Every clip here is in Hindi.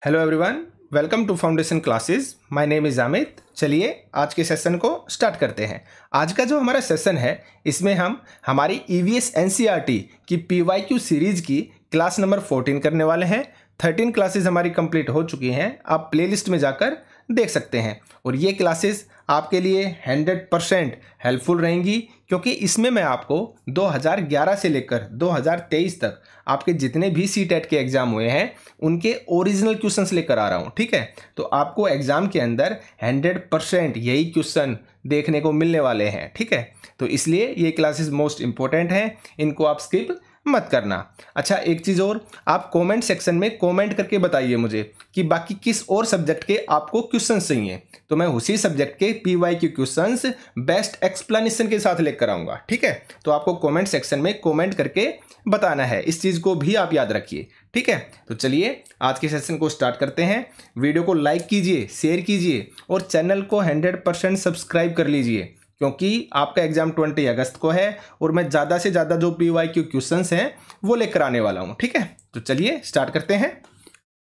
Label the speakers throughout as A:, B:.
A: Hello everyone, welcome to foundation classes. My name is Amit. चलिए आज के सेशन को स्टार्ट करते हैं। आज का जो हमारा सेशन है इसमें हम हमारी ईवीएस एनसीईआरटी की पीवाईक्यू सीरीज की क्लास नंबर 14 करने वाले हैं। 13 क्लासेस हमारी कंप्लीट हो चुकी हैं, आप प्लेलिस्ट में जाकर देख सकते हैं। और ये क्लासेस आपके लिए 100% हेल्पफुल रहेंगी, क्योंकि इसमें मैं आपको 2011 से लेकर 2023 तक आपके जितने भी सीटेट के एग्जाम हुए हैं उनके ओरिजिनल क्वेश्चंस लेकर आ रहा हूँ। ठीक है, तो आपको एग्जाम के अंदर 100% यही क्वेश्चन देखने को मिलने वाले हैं। ठीक है, तो इसलिए ये क्लासेस मोस्ट इंपॉर्टेंट हैं, इनको आप स्किप मत करना। अच्छा, एक चीज़ और, आप कमेंट सेक्शन में कमेंट करके बताइए मुझे कि बाकी किस और सब्जेक्ट के आपको क्वेश्चंस चाहिए, तो मैं उसी सब्जेक्ट के पीवाईक्यू क्वेश्चंस बेस्ट एक्सप्लेनेशन के साथ लेकर आऊँगा। ठीक है, तो आपको कमेंट सेक्शन में कमेंट करके बताना है, इस चीज़ को भी आप याद रखिए। ठीक है, तो चलिए आज के सेशन को स्टार्ट करते हैं। वीडियो को लाइक कीजिए, शेयर कीजिए और चैनल को 100% सब्सक्राइब कर लीजिए, क्योंकि आपका एग्जाम 20 अगस्त को है और मैं ज़्यादा से ज़्यादा जो पीवाईक्यू क्वेश्चंस हैं वो लेकर आने वाला हूँ। ठीक है, तो चलिए स्टार्ट करते हैं।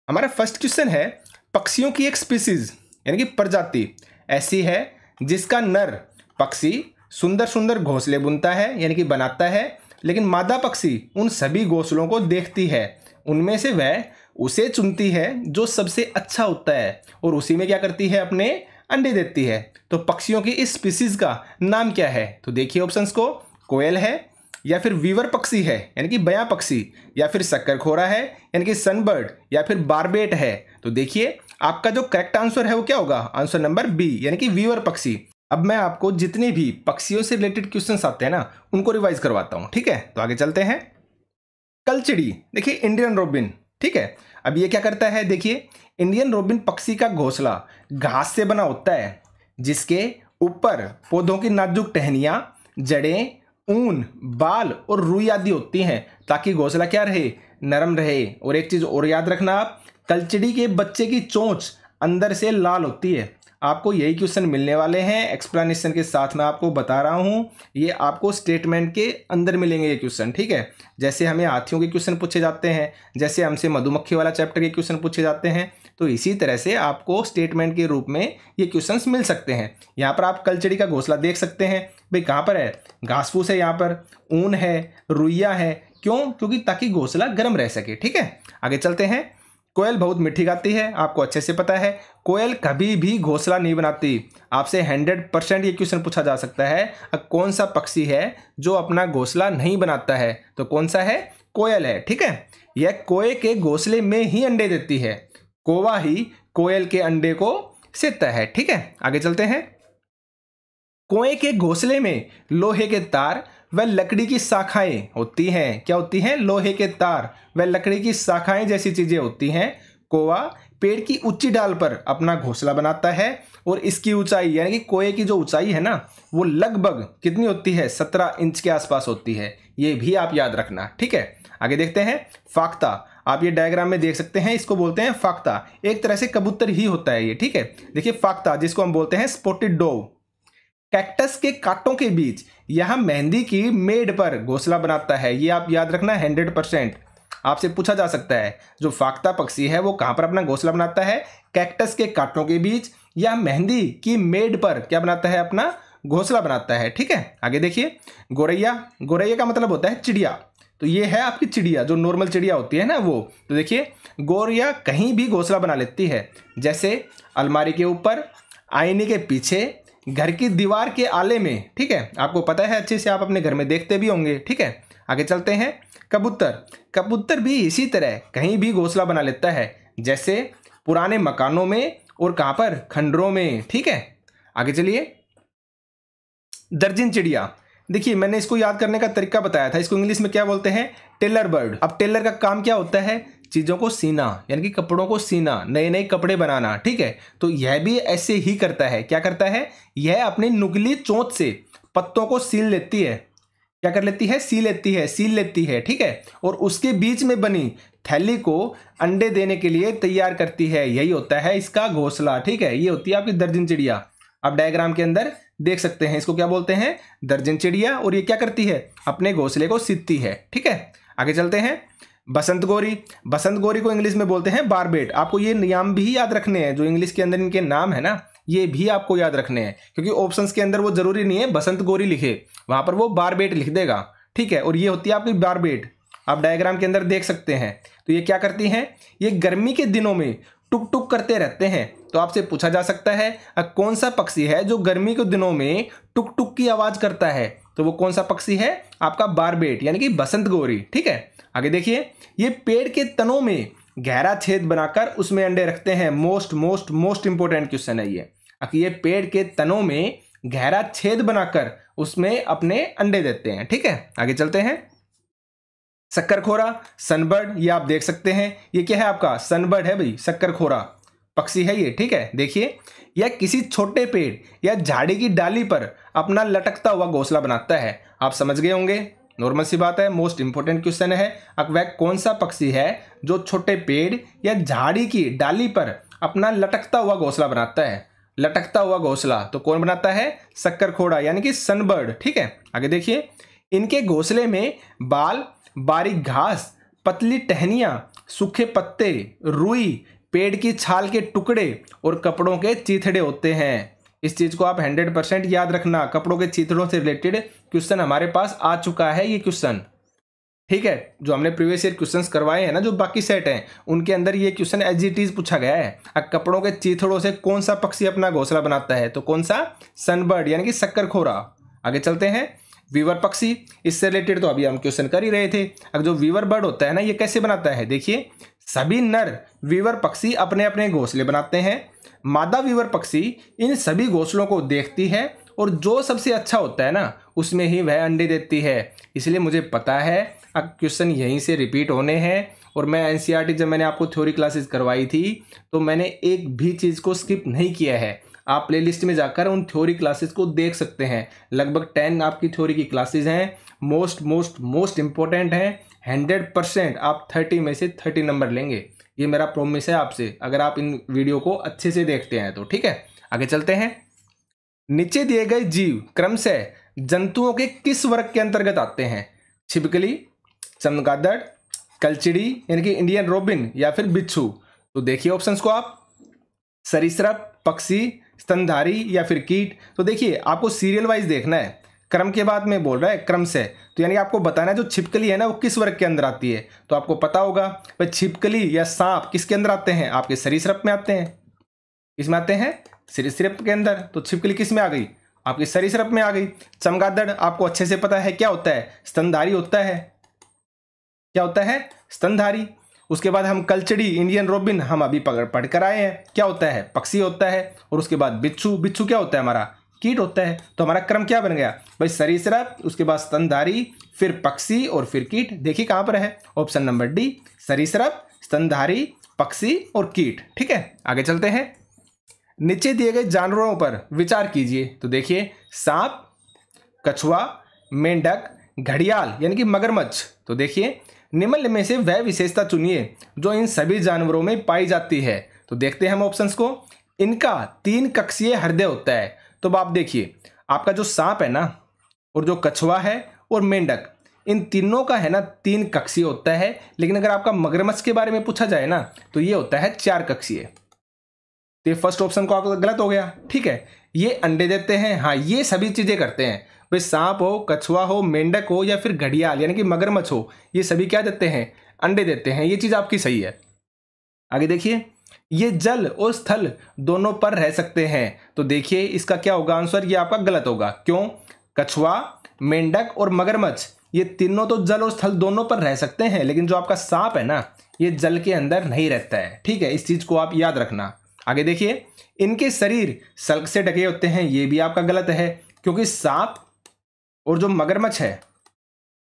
A: हमारा फर्स्ट क्वेश्चन है, पक्षियों की एक स्पीसीज यानी कि प्रजाति ऐसी है जिसका नर पक्षी सुंदर सुंदर घोंसले बुनता है यानी कि बनाता है, लेकिन मादा पक्षी उन सभी घोंसलों को देखती है, उनमें से वह उसे चुनती है जो सबसे अच्छा होता है और उसी में क्या करती है, अपने अंडे देती है। तो पक्षियों की इस स्पीसीज का नाम क्या है? तो देखिए ऑप्शंस को, कोयल है, या फिर वीवर पक्षी है यानी कि बया पक्षी, या फिर शक्करखोरा है यानी कि सनबर्ड, या फिर बारबेट है। तो देखिए आपका जो करेक्ट आंसर है वो क्या होगा, आंसर नंबर बी यानी कि वीवर पक्षी। अब मैं आपको जितने भी पक्षियों से रिलेटेड क्वेश्चंस आते हैं ना उनको रिवाइज करवाता हूँ। ठीक है, तो आगे चलते हैं। कलचिड़ी, देखिए इंडियन रोबिन। ठीक है, अब ये क्या करता है, देखिए इंडियन रोबिन पक्षी का घोंसला घास से बना होता है, जिसके ऊपर पौधों की नाजुक टहनियां, जड़ें, ऊन, बाल और रुई आदि होती हैं, ताकि घोंसला क्या रहे, नरम रहे। और एक चीज और याद रखना आप, कलचिड़ी के बच्चे की चोंच अंदर से लाल होती है। आपको यही क्वेश्चन मिलने वाले हैं, एक्सप्लेनेशन के साथ मैं आपको बता रहा हूँ, ये आपको स्टेटमेंट के अंदर मिलेंगे ये क्वेश्चन। ठीक है, जैसे हमें हाथियों के क्वेश्चन पूछे जाते हैं, जैसे हमसे मधुमक्खी वाला चैप्टर के क्वेश्चन पूछे जाते हैं, तो इसी तरह से आपको स्टेटमेंट के रूप में ये क्वेश्चंस मिल सकते हैं। यहाँ पर आप कलचिड़ी का घोंसला देख सकते हैं, भाई कहाँ पर है, घास फूस है, यहाँ पर ऊन है, रुइया है, क्यों, क्योंकि ताकि घोंसला गर्म रह सके। ठीक है, आगे चलते हैं। कोयल बहुत मीठी गाती है, आपको अच्छे से पता है। कोयल कभी भी घोंसला नहीं बनाती। आपसे 100% ये क्वेश्चन पूछा जा सकता है, कौन सा पक्षी है जो अपना घोंसला नहीं बनाता है, तो कौन सा है, कोयल है। ठीक है, यह कोए के घोंसले में ही अंडे देती है, कौवा ही कोयल के अंडे को सेता है। ठीक है, आगे चलते हैं। कोए के घोंसले में लोहे के तार व लकड़ी की शाखाएं होती हैं, क्या होती हैं, लोहे के तार व लकड़ी की शाखाएं जैसी चीजें होती हैं। कौवा पेड़ की ऊंची डाल पर अपना घोंसला बनाता है और इसकी ऊंचाई यानी कि कोए की जो ऊंचाई है ना वो लगभग कितनी होती है, 17 इंच के आसपास होती है, ये भी आप याद रखना। ठीक है, आगे देखते हैं। फाख्ता, आप ये डायग्राम में देख सकते हैं, इसको बोलते हैं फाख्ता, एक तरह से कबूतर ही होता है ये। ठीक है, देखिए फाख्ता जिसको हम बोलते हैं स्पॉटेड डोव, कैक्टस के कांटों के बीच यह मेहंदी की मेड़ पर घोंसला बनाता है, ये आप याद रखना 100%। आपसे पूछा जा सकता है जो फाख्ता पक्षी है वो कहां पर अपना घोंसला बनाता है, कैक्टस के कांटों के बीच या मेहंदी की मेड़ पर क्या बनाता है, अपना घोंसला बनाता है। ठीक है, आगे देखिए। गोरैया, गोरैया का मतलब होता है चिड़िया, तो ये है आपकी चिड़िया जो नॉर्मल चिड़िया होती है ना वो। तो देखिए गोरैया कहीं भी घोंसला बना लेती है, जैसे अलमारी के ऊपर, आईने के पीछे, घर की दीवार के आले में। ठीक है, आपको पता है अच्छे से, आप अपने घर में देखते भी होंगे। ठीक है, आगे चलते हैं। कबूतर, कबूतर भी इसी तरह कहीं भी घोंसला बना लेता है, जैसे पुराने मकानों में और कहां पर, खंडरों में। ठीक है, आगे चलिए। दर्जन चिड़िया, देखिए मैंने इसको याद करने का तरीका बताया था, इसको इंग्लिश में क्या बोलते हैं, टेलर बर्ड। अब टेलर का काम क्या होता है, चीजों को सीना यानी कि कपड़ों को सीना, नए नए कपड़े बनाना। ठीक है, तो यह भी ऐसे ही करता है, क्या करता है, यह अपनी नुकीली चोंच से पत्तों को सील लेती है, क्या कर लेती है, सील लेती है। ठीक है, और उसके बीच में बनी थैली को अंडे देने के लिए तैयार करती है, यही होता है इसका घोंसला। ठीक है, ये होती है आपकी दर्जन चिड़िया। आप डायग्राम के अंदर देख सकते हैं, इसको क्या बोलते हैं, दर्जन चिड़िया, और ये क्या करती है, अपने घोंसले को सीती है। ठीक है, आगे चलते हैं। बसंत गोरी, बसंत गोरी को इंग्लिश में बोलते हैं बारबेट। आपको ये नाम भी याद रखने हैं, जो इंग्लिश के अंदर इनके नाम है ना, ये भी आपको याद रखने हैं, क्योंकि ऑप्शंस के अंदर वो जरूरी नहीं है बसंत गोरी लिखे, वहां पर वो बारबेट लिख देगा, ठीक है। और ये होती है आपकी बारबेट, आप डायग्राम के अंदर देख सकते हैं। तो ये क्या करती हैं, ये गर्मी के दिनों में टुक टुक करते रहते हैं। तो आपसे पूछा जा सकता है कौन सा पक्षी है जो गर्मी के दिनों में टुक टुक की आवाज करता है, तो वो कौन सा पक्षी है, आपका बारबेट यानी कि बसंत गोरी, ठीक है। आगे देखिए, ये पेड़ के तनों में गहरा छेद बनाकर उसमें अंडे रखते हैं। Most most most important question है ये पेड़ के तनों में गहरा छेद बनाकर उसमें अपने अंडे देते हैं, ठीक है। आगे चलते हैं, शक्करखोरा सनबर्ड, ये आप देख सकते हैं, ये क्या है आपका सनबर्ड है भाई, शक्करखोरा पक्षी है ये, ठीक है। देखिए, यह किसी छोटे पेड़ या झाड़ी की डाली पर अपना लटकता हुआ घोंसला बनाता है। आप समझ गए होंगे, नॉर्मल सी बात है, मोस्ट इंपोर्टेंट क्वेश्चन है। अब वह कौन सा पक्षी है जो छोटे पेड़ या झाड़ी की डाली पर अपना लटकता हुआ घोंसला बनाता है। लटकता हुआ घोंसला तो कौन बनाता है, शक्करखोरा यानी कि सनबर्ड, ठीक है। आगे देखिए, इनके घोंसले में बाल, बारीक घास, पतली टहनियां, सूखे पत्ते, रुई, पेड़ की छाल के टुकड़े और कपड़ों के चीथड़े होते हैं। इस चीज को आप 100% याद रखना, कपड़ों के चीथड़ों से रिलेटेड क्वेश्चन हमारे पास आ चुका है ये क्वेश्चन, ठीक है। जो हमने प्रीवियस ईयर क्वेश्चंस करवाए हैं ना, जो बाकी सेट हैं, उनके अंदर ये क्वेश्चन एज इट इज पूछा गया है। कपड़ों के चीथड़ों से कौन सा पक्षी अपना घोंसला बनाता है, तो कौन सा, सनबर्ड यानी कि शक्करखोरा। आगे चलते हैं, वीवर पक्षी, इससे रिलेटेड तो अभी हम क्वेश्चन कर ही रहे थे। अब जो वीवर बर्ड होता है ना, ये कैसे बनाता है, देखिए, सभी नर वीवर पक्षी अपने अपने घोंसले बनाते हैं। मादा वीवर पक्षी इन सभी घोंसलों को देखती है और जो सबसे अच्छा होता है ना, उसमें ही वह अंडे देती है। इसलिए मुझे पता है अब क्वेश्चन यहीं से रिपीट होने हैं। और मैं एनसीईआरटी जब मैंने आपको थ्योरी क्लासेस करवाई थी, तो मैंने एक भी चीज़ को स्किप नहीं किया है। आप प्लेलिस्ट में जाकर उन थ्योरी क्लासेस को देख सकते हैं। लगभग 10 आपकी थ्योरी की क्लासेस हैं, मोस्ट मोस्ट मोस्ट इंपॉर्टेंट हैं। 100% आप 30 में से 30 नंबर लेंगे, ये मेरा प्रॉमिस है आपसे, अगर आप इन वीडियो को अच्छे से देखते हैं तो, ठीक है। आगे चलते हैं, नीचे दिए गए जीव क्रमशः जंतुओं के किस वर्ग के अंतर्गत आते हैं, छिपकली, चमगादड़, कलचिड़ी यानी कि इंडियन रोबिन, या फिर बिच्छू। तो देखिए ऑप्शंस को आप, सरीसृप, पक्षी, स्तनधारी या फिर कीट। तो देखिए, आपको सीरियल वाइज देखना है, क्रम के बाद में बोल रहा है क्रम से, तो यानी आपको बताना है जो छिपकली है ना, वो किस वर्ग के अंदर आती है। तो आपको पता होगा भाई, छिपकली या सांप किसके अंदर आते हैं, आपके सरीसृप में आते हैं। किसमें आते हैं, सरीसृप के अंदर। तो छिपकली किस में आ गई, आपकी सरीसृप में आ गई। चमगादड़ आपको अच्छे से पता है क्या होता है, स्तनधारी होता है। क्या होता है, स्तनधारी। उसके बाद हम कलचड़ी, इंडियन रोबिन हम अभी पढ़ कर आए हैं, क्या होता है, पक्षी होता है। और उसके बाद बिच्छू, बिच्छू क्या होता है हमारा, कीट होता है। तो हमारा क्रम क्या बन गया भाई, सरीसृप, उसके बाद स्तनधारी, फिर पक्षी और फिर कीट। देखिए कहां पर है, ऑप्शन नंबर डी, सरीसृप, स्तनधारी, पक्षी और कीट, ठीक है। आगे चलते हैं, नीचे दिए गए जानवरों पर विचार कीजिए। तो देखिए, सांप, कछुआ, मेंढक, घड़ियाल यानी कि मगरमच्छ। तो देखिए, निम्न में से वह विशेषता चुनिए जो इन सभी जानवरों में पाई जाती है। तो देखते हैं हम ऑप्शंस को। इनका 3 कक्षीय हृदय होता है। तो आप देखिए, आपका जो सांप है ना, और जो कछुआ है और मेंढक, इन तीनों का है ना 3 कक्षीय होता है। लेकिन अगर आपका मगरमच्छ के बारे में पूछा जाए ना, तो ये होता है 4 कक्षीय। तो ये फर्स्ट ऑप्शन को आपका गलत हो गया, ठीक है। ये अंडे देते हैं, हाँ, ये सभी चीजें करते हैं भाई, सांप हो, कछुआ हो, मेंढक हो या फिर घड़ियाल यानी कि मगरमच्छ हो, ये सभी क्या देते हैं, अंडे देते हैं। ये चीज आपकी सही है। आगे देखिए, ये जल और स्थल दोनों पर रह सकते हैं। तो देखिए इसका क्या होगा आंसर, ये आपका गलत होगा। क्यों, कछुआ, मेंढक और मगरमच्छ ये तीनों तो जल और स्थल दोनों पर रह सकते हैं, लेकिन जो आपका सांप है ना, ये जल के अंदर नहीं रहता है, ठीक है। इस चीज को आप याद रखना। आगे देखिए, इनके शरीर सल्क से ढके होते हैं, ये भी आपका गलत है, क्योंकि सांप और जो मगरमच्छ है,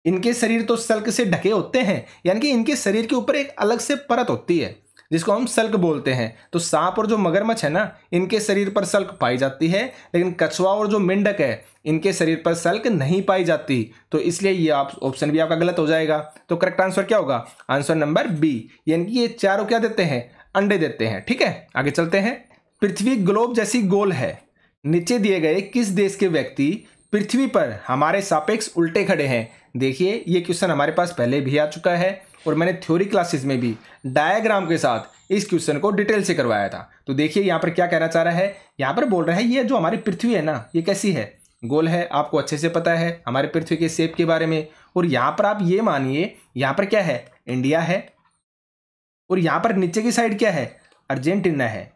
A: इनके शरीर तो सल्क से ढके होते हैं, यानी कि इनके शरीर के ऊपर एक अलग से परत होती है जिसको हम सल्क बोलते हैं। तो सांप और जो मगरमच्छ है ना, इनके शरीर पर सल्क पाई जाती है, लेकिन कछुआ और जो मेंढक है, इनके शरीर पर सल्क नहीं पाई जाती। तो इसलिए ये आप ऑप्शन भी आपका गलत हो जाएगा। तो करेक्ट आंसर क्या होगा, आंसर नंबर बी, यानी कि ये चारों क्या देते हैं, अंडे देते हैं, ठीक है। आगे चलते हैं, पृथ्वी ग्लोब जैसी गोल है। नीचे दिए गए किस देश के व्यक्ति पृथ्वी पर हमारे सापेक्ष उल्टे खड़े हैं। देखिए ये क्वेश्चन हमारे पास पहले भी आ चुका है और मैंने थ्योरी क्लासेस में भी डायग्राम के साथ इस क्वेश्चन को डिटेल से करवाया था। तो देखिए यहाँ पर क्या कहना चाह रहा है, यहाँ पर बोल रहा है ये जो हमारी पृथ्वी है ना, ये कैसी है, गोल है। आपको अच्छे से पता है हमारे पृथ्वी के शेप के बारे में। और यहाँ पर आप ये मानिए यहाँ पर क्या है, इंडिया है, और यहाँ पर नीचे की साइड क्या है, अर्जेंटीना है।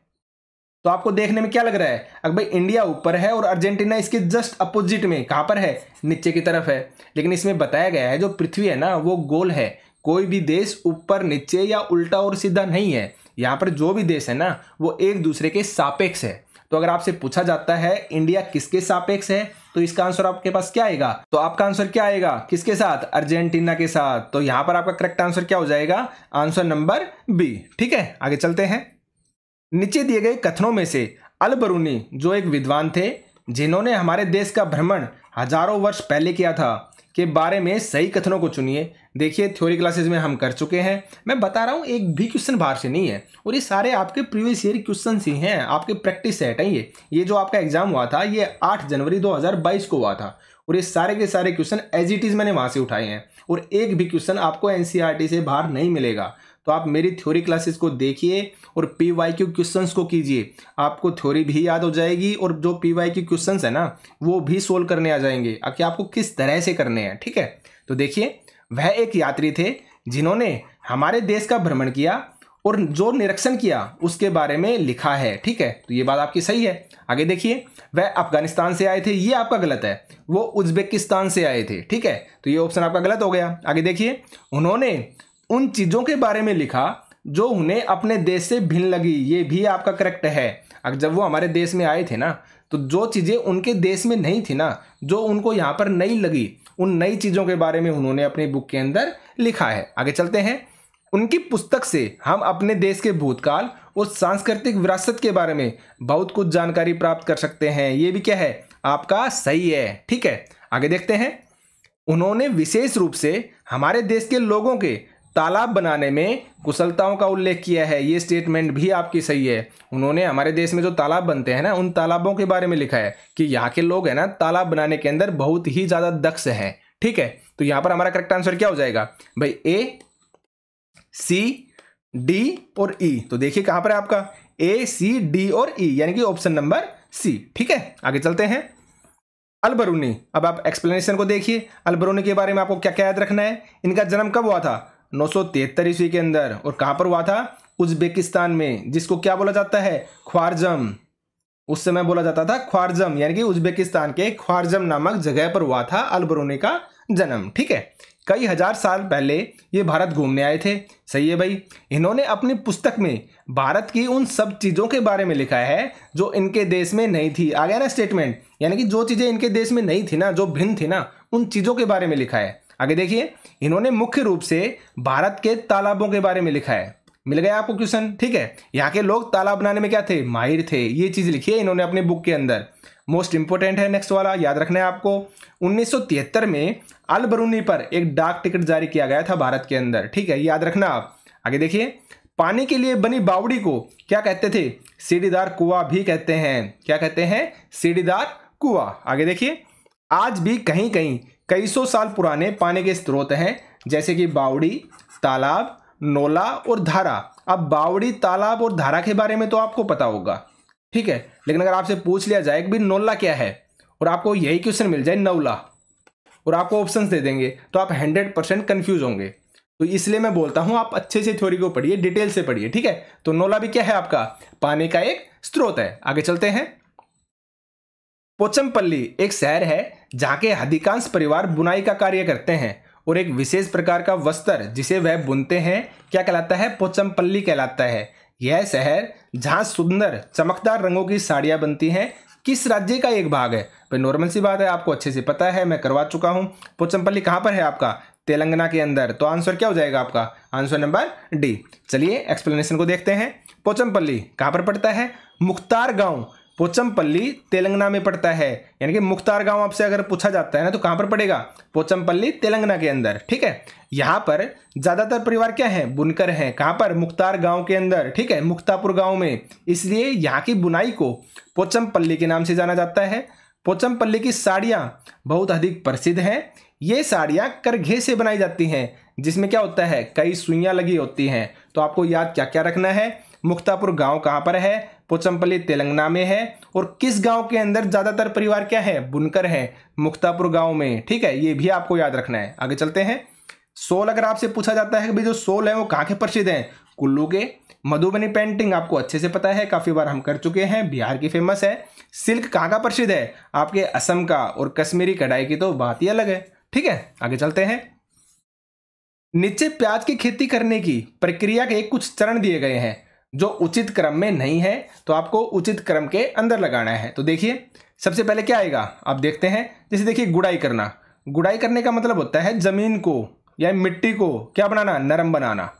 A: तो आपको देखने में क्या लग रहा है, अगर भाई इंडिया ऊपर है और अर्जेंटीना इसके जस्ट अपोजिट में कहाँ पर है, नीचे की तरफ है। लेकिन इसमें बताया गया है जो पृथ्वी है ना वो गोल है, कोई भी देश ऊपर नीचे या उल्टा और सीधा नहीं है। यहाँ पर जो भी देश है ना वो एक दूसरे के सापेक्ष है। तो अगर आपसे पूछा जाता है इंडिया किसके सापेक्ष है, तो इसका आंसर आपके पास क्या आएगा, तो आपका आंसर क्या आएगा, किसके साथ, अर्जेंटीना के साथ। तो यहां पर आपका करेक्ट आंसर क्या हो जाएगा, आंसर नंबर बी। ठीक है, आगे चलते हैं। नीचे दिए गए कथनों में से अल बरूनी जो एक विद्वान थे जिन्होंने हमारे देश का भ्रमण हजारों वर्ष पहले किया था के बारे में सही कथनों को चुनिए। देखिए थ्योरी क्लासेस में हम कर चुके हैं, मैं बता रहा हूँ एक भी क्वेश्चन बाहर से नहीं है और ये सारे आपके प्रीवियस ईयर क्वेश्चन ही हैं, आपके प्रैक्टिस सेट हैं। ये जो आपका एग्जाम हुआ था ये 8 जनवरी 2022 को हुआ था और ये सारे के सारे क्वेश्चन एज इट इज मैंने वहां से उठाए हैं और एक भी क्वेश्चन आपको एनसीईआरटी से बाहर नहीं मिलेगा। तो आप मेरी थ्योरी क्लासेस को देखिए और पीवाईक्यू क्वेश्चंस को कीजिए, आपको थ्योरी भी याद हो जाएगी और जो पीवाईक्यू क्वेश्चंस है ना वो भी सोल्व करने आ जाएंगे कि आपको किस तरह से करने हैं। ठीक है, तो देखिए वह एक यात्री थे जिन्होंने हमारे देश का भ्रमण किया और जो निरीक्षण किया उसके बारे में लिखा है। ठीक है, तो ये बात आपकी सही है। आगे देखिए, वह अफगानिस्तान से आए थे, ये आपका गलत है, वो उज्बेकिस्तान से आए थे। ठीक है, तो ये ऑप्शन आपका गलत हो गया। आगे देखिए, उन्होंने उन चीजों के बारे में लिखा जो उन्हें अपने देश से भिन्न लगी, ये भी आपका करेक्ट है। अगर जब वो हमारे देश में आए थे ना तो जो चीजें उनके देश में नहीं थी ना, जो उनको यहाँ पर नई लगी, उन नई चीजों के बारे में उन्होंने अपनी बुक के अंदर लिखा है। आगे चलते हैं। उनकी पुस्तक से हम अपने देश के भूतकाल और सांस्कृतिक विरासत के बारे में बहुत कुछ जानकारी प्राप्त कर सकते हैं, ये भी क्या है, आपका सही है। ठीक है, आगे देखते हैं। उन्होंने विशेष रूप से हमारे देश के लोगों के तालाब बनाने में कुशलताओं का उल्लेख किया है, ये स्टेटमेंट भी आपकी सही है। उन्होंने हमारे देश में जो तालाब बनते हैं ना उन तालाबों के बारे में लिखा है कि यहाँ के लोग है ना तालाब बनाने के अंदर बहुत ही ज्यादा दक्ष हैं। ठीक है, तो यहाँ पर हमारा करेक्ट आंसर क्या हो जाएगा भाई, ए, सी, डी और ई। तो देखिए कहां पर है आपका ए, सी, डी और ई, यानी कि ऑप्शन नंबर सी। ठीक है, आगे चलते हैं। अल बरूनी, अब आप एक्सप्लेनेशन को देखिए। अल बरूनी के बारे में आपको क्या क्या याद रखना है, इनका जन्म कब हुआ था, 973 ईस्वी के अंदर, और कहां पर हुआ था, उज्बेकिस्तान में, जिसको क्या बोला जाता है, ख्वारजम। उस समय बोला जाता था ख्वारजम, यानी कि उज्बेकिस्तान के ख्वारजम नामक जगह पर हुआ था अल बरूनी का जन्म। ठीक है, कई हजार साल पहले ये भारत घूमने आए थे। सही है भाई। इन्होंने अपनी पुस्तक में भारत की उन सब चीजों के बारे में लिखा है जो इनके देश में नहीं थी। आ गया ना स्टेटमेंट, यानी कि जो चीजें इनके देश में नहीं थी ना, जो भिन्न थी ना, उन चीजों के बारे में लिखा है। आगे देखिए, इन्होंने मुख्य रूप से भारत के तालाबों के बारे में लिखा है। मिल गया आपको क्वेश्चन। ठीक है, यहाँ के लोग तालाब बनाने में क्या थे, माहिर थे, ये चीज लिखी है इन्होंने अपने बुक के अंदर। मोस्ट इंपोर्टेंट है नेक्स्ट वाला, याद रखना है आपको। 1973 में अल बरूनी पर एक डाक टिकट जारी किया गया था भारत के अंदर। ठीक है, याद रखना आप। आगे देखिए, पानी के लिए बनी बावड़ी को क्या कहते थे, सीढ़ीदार कुआं भी कहते हैं। क्या कहते हैं, सीढ़ीदार कुआं। आगे देखिए, आज भी कहीं कहीं कई सौ साल पुराने पानी के स्रोत हैं, जैसे कि बावड़ी, तालाब, नोला और धारा। अब बावड़ी, तालाब और धारा के बारे में तो आपको पता होगा, ठीक है, लेकिन अगर आपसे पूछ लिया जाए कि भाई नोला क्या है और आपको यही क्वेश्चन मिल जाए नौला और आपको ऑप्शंस दे देंगे तो आप 100% कंफ्यूज होंगे। तो इसलिए मैं बोलता हूं आप अच्छे से थ्योरी को पढ़िए, डिटेल से पढ़िए। ठीक है, तो नोला भी क्या है, आपका पानी का एक स्रोत है। आगे चलते हैं। पोचमपल्ली एक शहर है जहां के अधिकांश परिवार बुनाई का कार्य करते हैं और एक विशेष प्रकार का वस्त्र जिसे वह बुनते हैं क्या कहलाता है, पोचमपल्ली कहलाता है। यह शहर जहां सुंदर चमकदार रंगों की साड़ियां बनती हैं किस राज्य का एक भाग है। भाई नॉर्मल सी बात है, आपको अच्छे से पता है, मैं करवा चुका हूं। पोचमपल्ली कहां पर है आपका, तेलंगाना के अंदर। तो आंसर क्या हो जाएगा आपका, आंसर नंबर डी। चलिए एक्सप्लेनेशन को देखते हैं। पोचमपल्ली कहां पर पड़ता है, मुख्तार गांव पोचमपल्ली तेलंगाना में पड़ता है। यानी कि मुख्तार गांव आपसे अगर पूछा जाता है ना तो कहां पर पड़ेगा, पोचमपल्ली तेलंगाना के अंदर। ठीक है, यहां पर ज्यादातर परिवार क्या है, बुनकर हैं। कहां पर, मुख्तार गांव के अंदर। ठीक है, मुक्तापुर गांव में, इसलिए यहाँ की बुनाई को पोचमपल्ली के नाम से जाना जाता है। पोचमपल्ली की साड़ियां बहुत अधिक प्रसिद्ध हैं। ये साड़ियाँ करघे से बनाई जाती हैं, जिसमें क्या होता है, कई सुइयाँ लगी होती हैं। तो आपको याद क्या क्या रखना है, मुक्तापुर गांव कहाँ पर है, पोचमपल्ली तेलंगाना में है, और किस गांव के अंदर ज्यादातर परिवार क्या है, बुनकर है, मुक्तापुर गांव में। ठीक है, ये भी आपको याद रखना है। आगे चलते हैं। शॉल अगर आपसे पूछा जाता है कि भाई जो शॉल है वो कहाँ के प्रसिद्ध हैं, कुल्लू के। मधुबनी पेंटिंग आपको अच्छे से पता है, काफी बार हम कर चुके हैं, बिहार की फेमस है। सिल्क कहाँ का प्रसिद्ध है, आपके असम का। और कश्मीरी कढ़ाई की तो बात ही अलग है। ठीक है, आगे चलते हैं। नीचे प्याज की खेती करने की प्रक्रिया के कुछ चरण दिए गए हैं जो उचित क्रम में नहीं है, तो आपको उचित क्रम के अंदर लगाना है। तो देखिए सबसे पहले क्या आएगा, आप देखते हैं। जैसे देखिए गुड़ाई करना, गुड़ाई करने का मतलब होता है जमीन को या मिट्टी को क्या बनाना, नरम बनाना।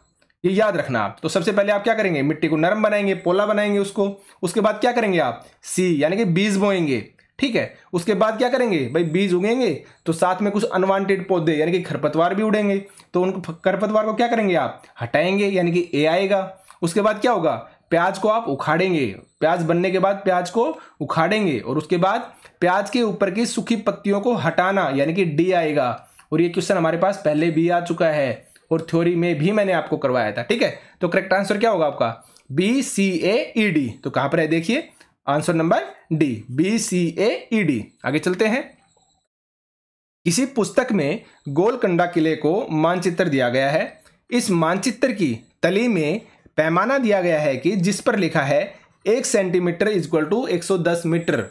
A: ये याद रखना आप। तो सबसे पहले आप क्या करेंगे, मिट्टी को नरम बनाएंगे, पोला बनाएंगे उसको। उसके बाद क्या करेंगे आप, सी यानी कि बीज बोएंगे। ठीक है, उसके बाद क्या करेंगे भाई, बीज उगेंगे तो साथ में कुछ अनवांटेड पौधे यानी कि खरपतवार भी उड़ेंगे, तो उन खरपतवार को क्या करेंगे आप, हटाएंगे, यानी कि ए आएगा। उसके बाद क्या होगा, प्याज को आप उखाड़ेंगे, प्याज बनने के बाद प्याज को उखाड़ेंगे, और उसके बाद प्याज के ऊपर की सूखी पत्तियों को हटाना, यानी कि डी आएगा। और ये क्वेश्चन हमारे पास पहले भी आ चुका है और थ्योरी में भी मैंने आपको करवाया था। ठीक है, तो करेक्ट आंसर क्या होगा आपका, BCAED। तो कहां पर है, देखिए आंसर नंबर डी, BCAED। आगे चलते हैं। किसी पुस्तक में गोलकुंडा किले को मानचित्र दिया गया है। इस मानचित्र की तली में पैमाना दिया गया है कि जिस पर लिखा है 1 सेंटीमीटर इक्वल टू 110 मीटर।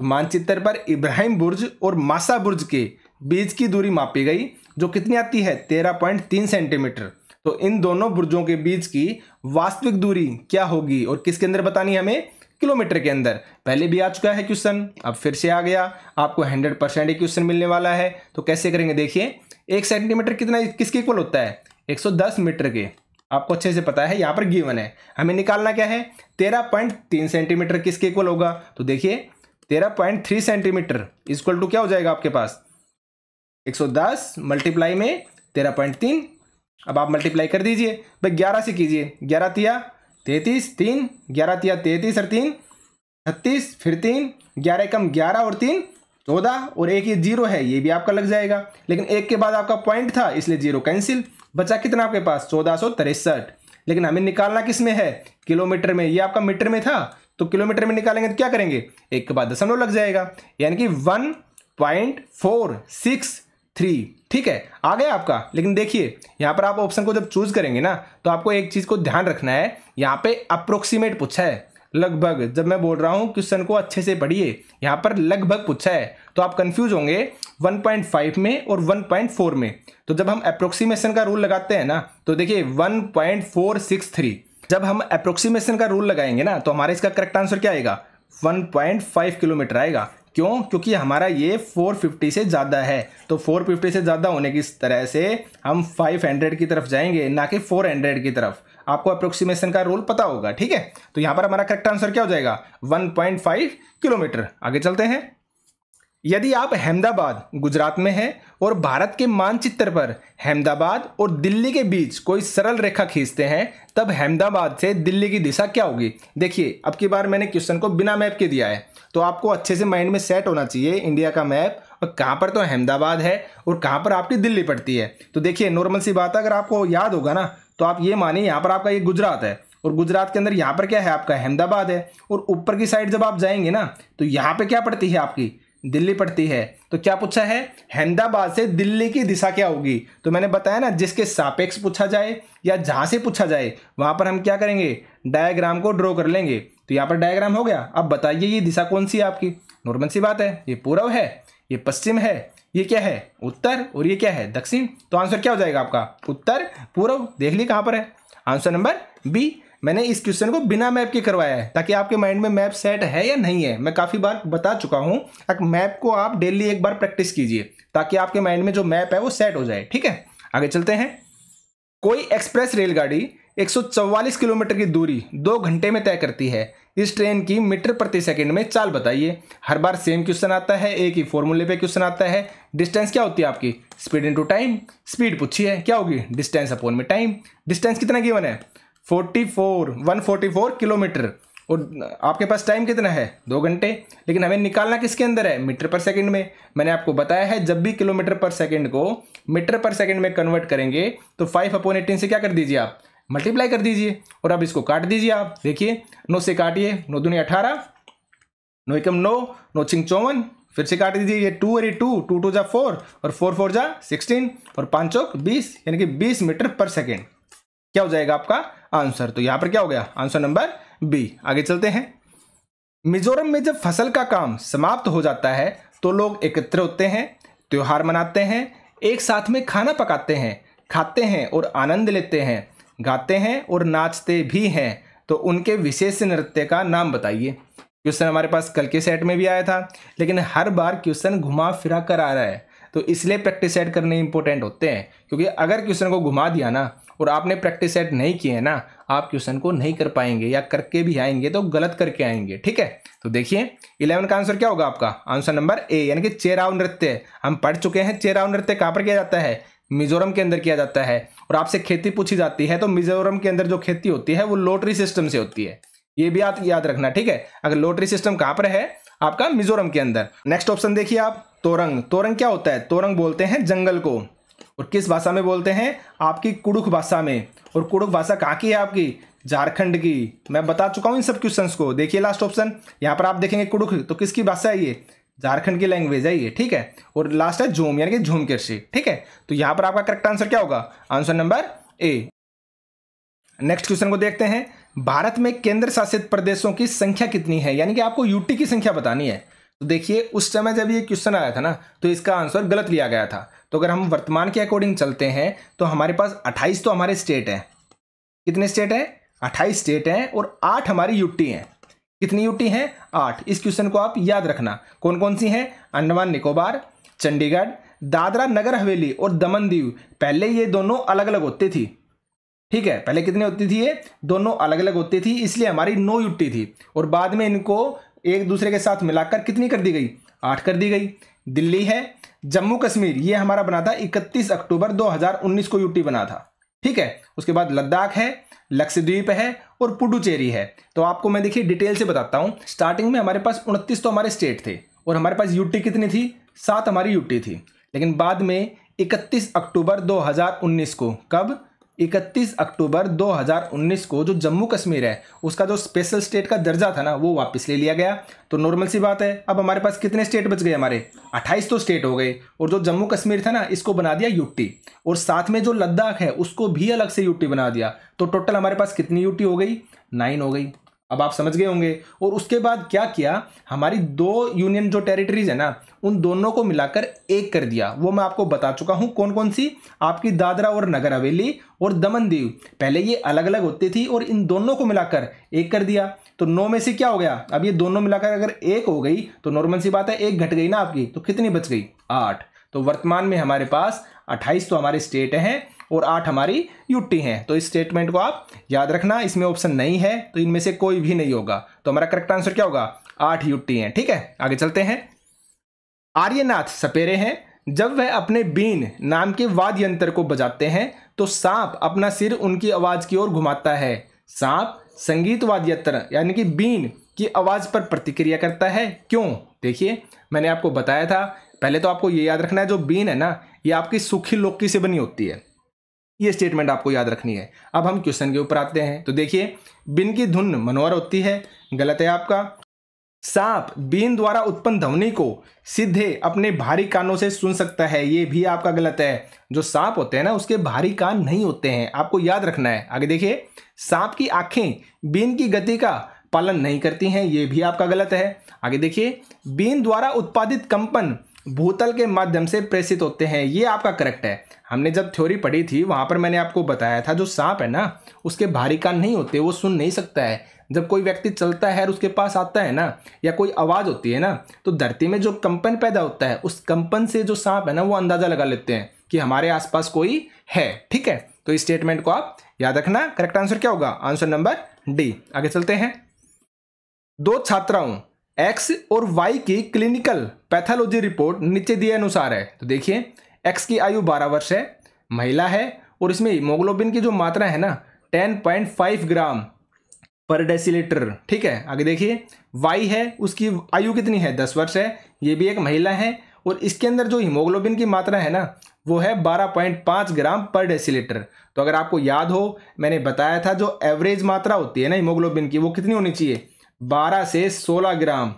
A: मानचित्र पर इब्राहिम बुर्ज और मासा बुर्ज के बीच की दूरी मापी गई, जो कितनी आती है, 13.3 सेंटीमीटर। तो इन दोनों बुर्जों के बीच की वास्तविक दूरी क्या होगी, और किसके अंदर बतानी है हमें, किलोमीटर के अंदर। पहले भी आ चुका है क्वेश्चन, अब फिर से आ गया, आपको 100% ये क्वेश्चन मिलने वाला है। तो कैसे करेंगे, देखिए 1 सेंटीमीटर कितना किसके इक्वल होता है, 110 मीटर के। आपको अच्छे से पता है, यहाँ पर गिवन है, हमें निकालना क्या है, 13.3 सेंटीमीटर किसके इक्वल होगा। तो देखिए 13.3 सेंटीमीटर इक्वल टू क्या हो जाएगा आपके पास, 110 मल्टीप्लाई में 13.3। अब आप मल्टीप्लाई कर दीजिए भाई, 11 से कीजिए, 11 तिया 33, 3 11 तिया 33 और 3 36, फिर 3 11 कम 11 और 3 14, और एक ये जीरो है, ये भी आपका लग जाएगा, लेकिन एक के बाद आपका पॉइंट था इसलिए जीरो कैंसिल। बचा कितना आपके पास, 1463। लेकिन हमें निकालना किस में है, किलोमीटर में। ये आपका मीटर में था, तो किलोमीटर में निकालेंगे तो क्या करेंगे, एक के बाद दशमलव लग जाएगा, यानी कि 1.463। ठीक है, आ गया आपका। लेकिन देखिए यहां पर आप ऑप्शन को जब चूज करेंगे ना, तो आपको एक चीज को ध्यान रखना है, यहां पे अप्रोक्सीमेट पूछा है, लगभग। जब मैं बोल रहा हूं क्वेश्चन को अच्छे से पढ़िए, यहां पर लगभग पूछा है, तो आप कंफ्यूज होंगे 1.5 में और 1.4 में। तो जब हम अप्रोक्सीमेशन का रूल लगाते हैं ना, तो देखिए 1.463, जब हम अप्रोक्सीमेशन का रूल लगाएंगे ना, तो हमारा इसका करेक्ट आंसर क्या आएगा, 1.5 किलोमीटर आएगा। क्यों, क्योंकि हमारा ये 450 से ज़्यादा है, तो 450 से ज़्यादा होने की तरह से हम 500 की तरफ जाएंगे, ना कि 400 की तरफ। आपको अप्रोक्सीमेशन का रूल पता होगा। ठीक है, तो यहां पर हमारा करेक्ट आंसर क्या हो जाएगा, 1.5 किलोमीटर। आगे चलते हैं। यदि आप अहमदाबाद गुजरात में हैं और भारत के मानचित्र पर अहमदाबाद और दिल्ली के बीच कोई सरल रेखा खींचते हैं, तब अहमदाबाद से दिल्ली की दिशा क्या होगी। देखिए अब की बार मैंने क्वेश्चन को बिना मैप के दिया है, तो आपको अच्छे से माइंड में सेट होना चाहिए इंडिया का मैप, और कहाँ पर तो अहमदाबाद है और कहाँ पर आपकी दिल्ली पड़ती है। तो देखिए नॉर्मल सी बात है, अगर आपको याद होगा ना, तो आप ये मानिए यहाँ पर आपका ये गुजरात है, और गुजरात के अंदर यहाँ पर क्या है आपका अहमदाबाद है, और ऊपर की साइड जब आप जाएंगे ना, तो यहाँ पे क्या पड़ती है आपकी, दिल्ली पड़ती है। तो क्या पूछा है, अहमदाबाद से दिल्ली की दिशा क्या होगी। तो मैंने बताया ना, जिसके सापेक्ष पूछा जाए या जहां से पूछा जाए, वहां पर हम क्या करेंगे, डायग्राम को ड्रॉ कर लेंगे। तो यहाँ पर डायग्राम हो गया। अब बताइए ये दिशा कौन सी है आपकी, नॉर्मल सी बात है, ये पूर्व है, ये पश्चिम है, ये क्या है उत्तर, और ये क्या है दक्षिण। तो आंसर क्या हो जाएगा आपका, उत्तर पूर्व। देख ली कहां पर है, आंसर नंबर बी। मैंने इस क्वेश्चन को बिना मैप के करवाया है, ताकि आपके माइंड में मैप सेट है या नहीं है। मैं काफी बार बता चुका हूं, मैप को आप डेली एक बार प्रैक्टिस कीजिए, ताकि आपके माइंड में जो मैप है वो सेट हो जाए। ठीक है, आगे चलते हैं। कोई एक्सप्रेस रेलगाड़ी 144 किलोमीटर की दूरी 2 घंटे में तय करती है। इस ट्रेन की मीटर प्रति सेकंड में चाल बताइए। हर बार सेम क्वेश्चन आता है, एक ही फॉर्मूले पे क्वेश्चन आता है। डिस्टेंस क्या होती है आपकी, स्पीड इनटू टाइम। स्पीड पूछी है, क्या होगी, डिस्टेंस अपॉन में टाइम। डिस्टेंस कितना गिवन है, 144 किलोमीटर, और आपके पास टाइम कितना है 2 घंटे, लेकिन हमें निकालना किसके अंदर है, मीटर पर सेकंड में। मैंने आपको बताया है जब भी किलोमीटर पर सेकंड को मीटर पर सेकंड में कन्वर्ट करेंगे तो 5/18 से क्या कर दीजिए आप, मल्टीप्लाई कर दीजिए। और अब इसको काट दीजिए आप, देखिए 9 से काटिए, 9 दूनी 18, 9 एकम 9, 9 छिंग 54, फिर से काट दीजिए, ये 2 और ये 2, 2 2 जा 4 और 4 4 जा 16 और 5 चौक 20, यानी कि 20 मीटर पर सेकेंड क्या हो जाएगा आपका आंसर। तो यहां पर क्या हो गया, आंसर नंबर बी। आगे चलते हैं। मिजोरम में जब फसल का काम समाप्त हो जाता है तो लोग एकत्र होते हैं, त्योहार मनाते हैं, एक साथ में खाना पकाते हैं, खाते हैं और आनंद लेते हैं, गाते हैं और नाचते भी हैं। तो उनके विशेष नृत्य का नाम बताइए। क्वेश्चन हमारे पास कल के सेट में भी आया था, लेकिन हर बार क्वेश्चन घुमा फिरा कर आ रहा है, तो इसलिए प्रैक्टिस सेट करने इंपॉर्टेंट होते हैं। क्योंकि अगर क्वेश्चन को घुमा दिया ना और आपने प्रैक्टिस सेट नहीं किए ना, आप क्वेश्चन को नहीं कर पाएंगे, या करके भी आएंगे तो गलत करके आएंगे। ठीक है, तो देखिए 11 का आंसर क्या होगा आपका, आंसर नंबर ए, यानी कि चेराव नृत्य। हम पढ़ चुके हैं चेराव नृत्य कहाँ पर किया जाता है, मिजोरम के अंदर किया जाता है। और आपसे खेती पूछी जाती है तो मिजोरम के अंदर जो खेती होती है वो लॉटरी सिस्टम से होती है, ये भी आप याद रखना। ठीक है, अगर लॉटरी सिस्टम कहां पर है, आपका मिजोरम के अंदर। नेक्स्ट ऑप्शन देखिए आप, तोरंग। तोरंग क्या होता है, तोरंग बोलते हैं जंगल को, और किस भाषा में बोलते हैं, आपकी कुड़ुख भाषा में। और कुड़ुख भाषा कहाँ की है आपकी, झारखंड की। मैं बता चुका हूं इन सब क्वेश्चंस को। देखिए लास्ट ऑप्शन, यहां पर आप देखेंगे कुड़ुख, तो किसकी भाषा है ये, झारखंड की लैंग्वेज है ये। ठीक है, और लास्ट है झूम, यानी कि झूम कृषि। ठीक है, तो यहां पर आपका करेक्ट आंसर क्या होगा, answer number A. Next question को देखते हैं। भारत में केंद्र शासित प्रदेशों की संख्या कितनी है, यानी कि आपको यूटी की संख्या बतानी है। तो देखिए उस समय जब ये क्वेश्चन आया था ना, तो इसका आंसर गलत लिया गया था। तो अगर हम वर्तमान के अकॉर्डिंग चलते हैं तो हमारे पास 28 तो हमारे स्टेट हैं। कितने स्टेट हैं, 28 स्टेट हैं, और 8 हमारी यूटी हैं। कितनी यूटी हैं, 8। इस क्वेश्चन को आप याद रखना। कौन कौन सी हैं, अंडमान निकोबार, चंडीगढ़, दादरा नगर हवेली और दमन दीव। पहले ये दोनों अलग अलग होती थी। ठीक है, पहले कितनी होती थी, ये दोनों अलग अलग होती थी, इसलिए हमारी 9 यूटी थी। और बाद में इनको एक दूसरे के साथ मिलाकर कितनी कर दी गई, 8 कर दी गई। दिल्ली है, जम्मू कश्मीर, ये हमारा बना था 31 अक्टूबर 2019 को यूटी बना था। ठीक है, उसके बाद लद्दाख है, लक्षद्वीप है और पुडुचेरी है। तो आपको मैं देखिए डिटेल से बताता हूं। स्टार्टिंग में हमारे पास 29 तो हमारे स्टेट थे, और हमारे पास यूटी कितनी थी, 7 हमारी यूटी थी। लेकिन बाद में 31 अक्टूबर 2019 को, कब, 31 अक्टूबर 2019 को जो जम्मू कश्मीर है उसका जो स्पेशल स्टेट का दर्जा था ना, वो वापस ले लिया गया। तो नॉर्मल सी बात है, अब हमारे पास कितने स्टेट बच गए, हमारे 28 तो स्टेट हो गए। और जो जम्मू कश्मीर था ना, इसको बना दिया यूटी, और साथ में जो लद्दाख है उसको भी अलग से यूटी बना दिया। तो टोटल हमारे पास कितनी यूटी हो गई, 9 हो गई। अब आप समझ गए होंगे। और उसके बाद क्या किया, हमारी 2 यूनियन जो टेरिटरीज है ना, उन दोनों को मिलाकर एक कर दिया। वो मैं आपको बता चुका हूं कौन कौन सी, आपकी दादरा और नगर हवेली और दमन दीव। पहले ये अलग अलग होती थी और इन दोनों को मिलाकर एक कर दिया। तो 9 में से क्या हो गया, अब ये दोनों मिलाकर अगर 1 हो गई तो नॉर्मल सी बात है 1 घट गई ना आपकी, तो कितनी बच गई, 8। तो वर्तमान में हमारे पास 28 तो हमारे स्टेट हैं और 8 हमारी यूटी हैं। तो इस स्टेटमेंट को आप याद रखना। इसमें ऑप्शन नहीं है तो इनमें से कोई भी नहीं होगा। तो हमारा करेक्ट आंसर क्या होगा, 8 यूटी हैं। ठीक है, आगे चलते हैं। आर्यनाथ सपेरे हैं। जब वह अपने बीन नाम के वाद्य यंत्र को बजाते हैं तो सांप अपना सिर उनकी आवाज की ओर घुमाता है। सांप संगीत वाद्य यंत्र यानी कि बीन की आवाज पर प्रतिक्रिया करता है, क्यों। देखिए मैंने आपको बताया था, पहले तो आपको ये याद रखना है, जो बीन है ना, ये आपकी सूखी लौकी से बनी होती है। ये स्टेटमेंट आपको याद रखनी है। अब हम क्वेश्चन के ऊपर आते हैं। तो देखिए, बीन की धुन मनोहर होती है, गलत है आपका। सांप बीन द्वारा उत्पन्न ध्वनि को सीधे अपने भारी कानों से सुन सकता है, ये भी आपका गलत है। जो सांप होते हैं ना, उसके भारी कान नहीं होते हैं, आपको याद रखना है। आगे देखिए, सांप की आंखें बीन की गति का पालन नहीं करती हैं, ये भी आपका गलत है। आगे देखिए, बीन द्वारा उत्पादित कंपन भूतल के माध्यम से प्रेषित होते हैं, ये आपका करेक्ट है। हमने जब थ्योरी पढ़ी थी वहां पर मैंने आपको बताया था, जो सांप है ना, उसके भारी कान नहीं होते, वो सुन नहीं सकता है। जब कोई व्यक्ति चलता है और उसके पास आता है ना, या कोई आवाज होती है ना, तो धरती में जो कंपन पैदा होता है, उस कंपन से जो सांप है ना, वो अंदाजा लगा लेते हैं कि हमारे आसपास कोई है। ठीक है, तो इस स्टेटमेंट को आप याद रखना। करेक्ट आंसर क्या होगा, आंसर नंबर डी। आगे चलते हैं। 2 छात्राओं एक्स और वाई की क्लिनिकल पैथोलॉजी रिपोर्ट नीचे दिए अनुसार है। तो देखिए, एक्स की आयु 12 वर्ष है, महिला है, और इसमें हीमोग्लोबिन की जो मात्रा है ना 10.5 ग्राम पर डेसीलीटर। ठीक है, आगे देखिए वाई है, उसकी आयु कितनी है, 10 वर्ष है, ये भी एक महिला है, और इसके अंदर जो हीमोग्लोबिन की मात्रा है ना वो है 12.5 ग्राम पर डेसीलीटर। तो अगर आपको याद हो, मैंने बताया था जो एवरेज मात्रा होती है ना हीमोग्लोबिन की वो कितनी होनी चाहिए, 12 से 16 ग्राम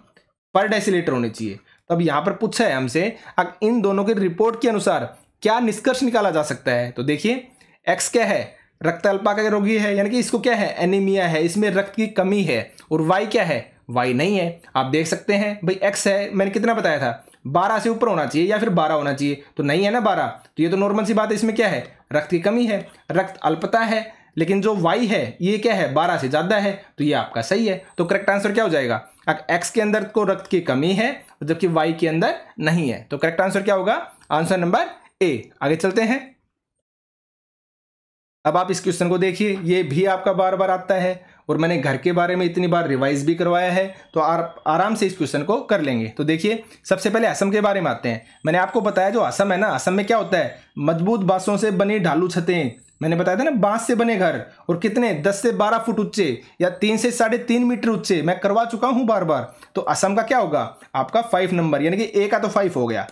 A: पर डेसीलीटर होनी चाहिए। तो अब यहाँ पर पूछा है हमसे अब इन दोनों की रिपोर्ट के अनुसार क्या निष्कर्ष निकाला जा सकता है। तो देखिए एक्स क्या है, रक्त अल्पता का रोगी है, यानी कि इसको क्या है, एनीमिया है, इसमें रक्त की कमी है, और वाई क्या है, वाई नहीं है। आप देख सकते हैं भाई एक्स है, मैंने कितना बताया था, 12 से ऊपर होना चाहिए या फिर 12 होना चाहिए, तो नहीं है ना 12, तो ये तो नॉर्मल सी बात है, इसमें क्या है, रक्त की कमी है, रक्त अल्पता है। लेकिन जो वाई है ये क्या है, 12 से ज़्यादा है, तो ये आपका सही है। तो करेक्ट आंसर क्या हो जाएगा, एक्स के अंदर को रक्त की कमी है जबकि वाई के अंदर नहीं है, तो करेक्ट आंसर क्या होगा, आंसर नंबर ए। आगे चलते हैं। अब आप इस क्वेश्चन को देखिए, ये भी आपका बार बार आता है और मैंने घर के बारे में इतनी बार रिवाइज भी करवाया है, तो आराम से इस क्वेश्चन को कर लेंगे। तो देखिए सबसे पहले असम के बारे में आते हैं। मैंने आपको बताया जो असम है ना, असम में क्या होता है, मजबूत बांसों से बनी ढालू छतें, मैंने बताया था ना बांस से बने घर, और कितने 10 से 12 फुट ऊंचे या 3 से 3.5 मीटर ऊंचे, मैं करवा चुका हूं बार बार। तो असम का क्या होगा आपका 5 नंबर, यानी कि ए का तो 5 हो गया।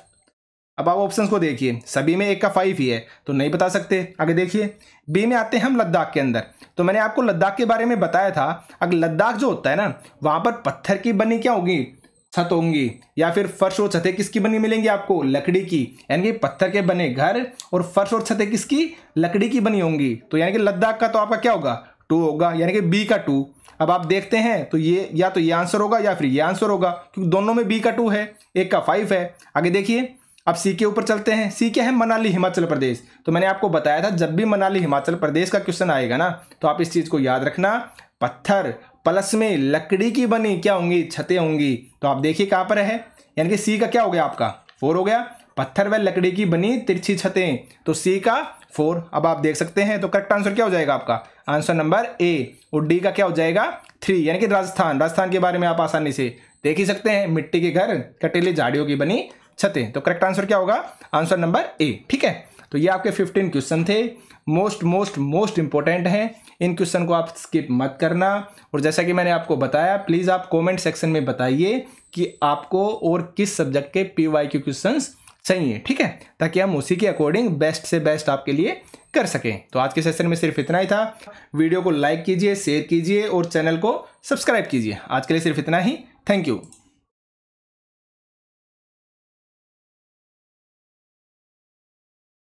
A: अब आप ऑप्शंस को देखिए, सभी में एक का 5 ही है तो नहीं बता सकते। आगे देखिए बी में आते हैं हम लद्दाख के अंदर। तो मैंने आपको लद्दाख के बारे में बताया था, अगर लद्दाख जो होता है ना वहां पर पत्थर की बनी क्या होगी, छत होंगी, या फिर फर्श और छतें किसकी बनी मिलेंगी आपको, लकड़ी की, यानी कि पत्थर के बने घर और फर्श और छतें किसकी, लकड़ी की बनी होंगी। तो यानी कि लद्दाख का तो आपका क्या होगा 2 होगा, यानी कि बी का 2। अब आप देखते हैं तो ये या तो ये आंसर होगा या फिर ये आंसर होगा, क्योंकि दोनों में बी का 2 है, एक का 5 है। आगे देखिए अब सी के ऊपर चलते हैं। सी क्या है, मनाली हिमाचल प्रदेश। तो मैंने आपको बताया था जब भी मनाली हिमाचल प्रदेश का क्वेश्चन आएगा ना तो आप इस चीज को याद रखना, पत्थर प्लस में लकड़ी की बनी क्या होंगी, छतें होंगी। तो आप देखिए कहां पर है, यानी कि सी का क्या हो गया आपका 4 हो गया, पत्थर व लकड़ी की बनी तिरछी छतें, तो सी का 4। अब आप देख सकते हैं तो करेक्ट आंसर क्या हो जाएगा आपका, आंसर नंबर ए। और डी का क्या हो जाएगा 3, यानी कि राजस्थान। राजस्थान के बारे में आप आसानी से देख ही सकते हैं, मिट्टी के घर, कटीली झाड़ियों की बनी छतें। तो करेक्ट आंसर क्या होगा, आंसर नंबर ए। ठीक है, तो ये आपके 15 क्वेश्चन थे, मोस्ट इंपॉर्टेंट हैं। इन क्वेश्चन को आप स्किप मत करना। और जैसा कि मैंने आपको बताया, प्लीज आप कमेंट सेक्शन में बताइए कि आपको और किस सब्जेक्ट के PYQ क्वेश्चंस चाहिए, ठीक है, ताकि हम उसी के अकॉर्डिंग बेस्ट से बेस्ट आपके लिए कर सकें। तो आज के सेशन में सिर्फ इतना ही था। वीडियो को लाइक कीजिए, शेयर कीजिए और चैनल को सब्सक्राइब कीजिए। आज के लिए सिर्फ इतना ही। Thank you.